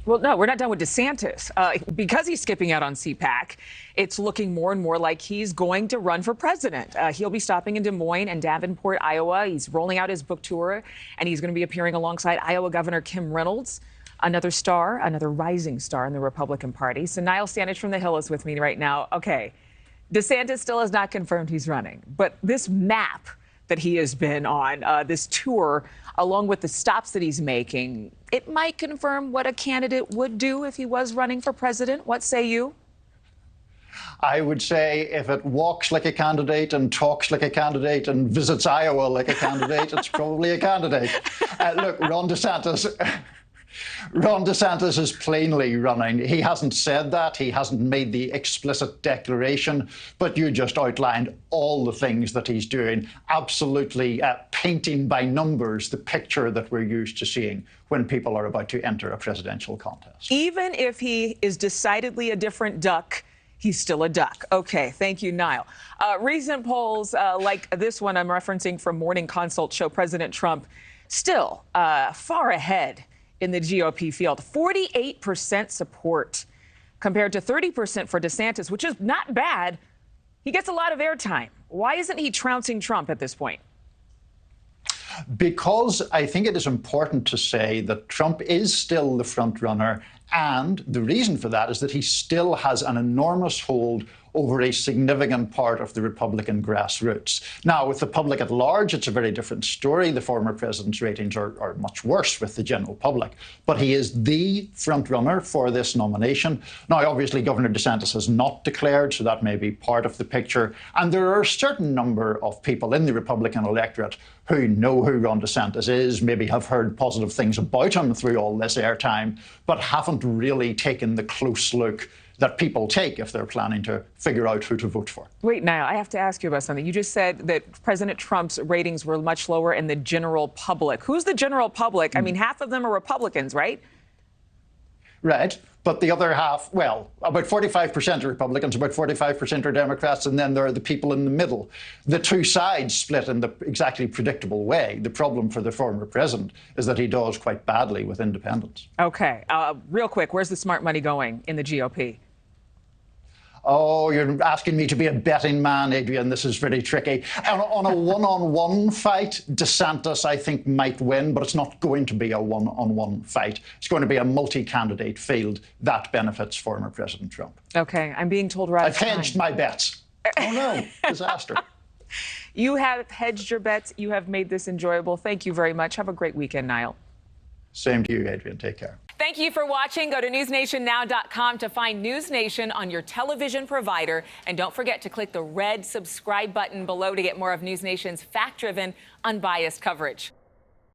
Well, no, we're not done with DeSantis. Because he's skipping out on CPAC, it's looking more and more like he's going to run for president. He'll be stopping in Des Moines and Davenport, Iowa. He's rolling out his book tour, and he's going to be appearing alongside Iowa Governor Kim Reynolds, another star, another rising star in the Republican Party. So Niall Stanage from The Hill is with me right now. Okay, DeSantis still has not confirmed he's running, but this map that he has been on, this tour, along with the stops that he's making, it might confirm what a candidate would do if he was running for president. What say you? I would say if it walks like a candidate and talks like a candidate and visits Iowa like a candidate, it's probably a candidate. Look, Ron DeSantis is plainly running. He hasn't said that. He hasn't made the explicit declaration, but you just outlined all the things that he's doing, absolutely painting by numbers the picture that we're used to seeing when people are about to enter a presidential contest. Even if he is decidedly a different duck, he's still a duck. Okay, thank you, Niall. Recent polls like this one I'm referencing from Morning Consult show President Trump still far ahead in the GOP field. 48% support compared to 30% for DeSantis, which is not bad. He gets a lot of airtime. Why isn't he trouncing Trump at this point? Because I think it is important to say that Trump is still the front runner, and the reason for that is that he still has an enormous hold over a significant part of the Republican grassroots. Now, with the public at large, it's a very different story. The former president's ratings are much worse with the general public, but he is the front runner for this nomination. Now, obviously, Governor DeSantis has not declared, so that may be part of the picture. And there are a certain number of people in the Republican electorate who know who Ron DeSantis is, maybe have heard positive things about him through all this airtime, but haven't really taken the close look that people take if they're planning to figure out who to vote for. Wait, Niall, I have to ask you about something. You just said that President Trump's ratings were much lower in the general public. Who's the general public? I mean, half of them are Republicans, right? Right. But the other half, well, about 45% are Republicans, about 45% are Democrats, and then there are the people in the middle. The two sides split in the exactly predictable way. The problem for the former president is that he does quite badly with independents. Okay. Real quick, where's the smart money going in the GOP? Oh, you're asking me to be a betting man, Adrienne. This is very tricky. On a one-on-one fight, DeSantis, I think, might win, but it's not going to be a one-on-one fight. It's going to be a multi-candidate field that benefits former President Trump. Okay, I'm being told right. I've hedged my bets. Oh, no, disaster. You have hedged your bets. You have made this enjoyable. Thank you very much. Have a great weekend, Niall. Same to you, Adrienne. Take care. Thank you for watching. Go to newsnationnow.com to find NewsNation on your television provider. And don't forget to click the red subscribe button below to get more of NewsNation's fact-driven, unbiased coverage.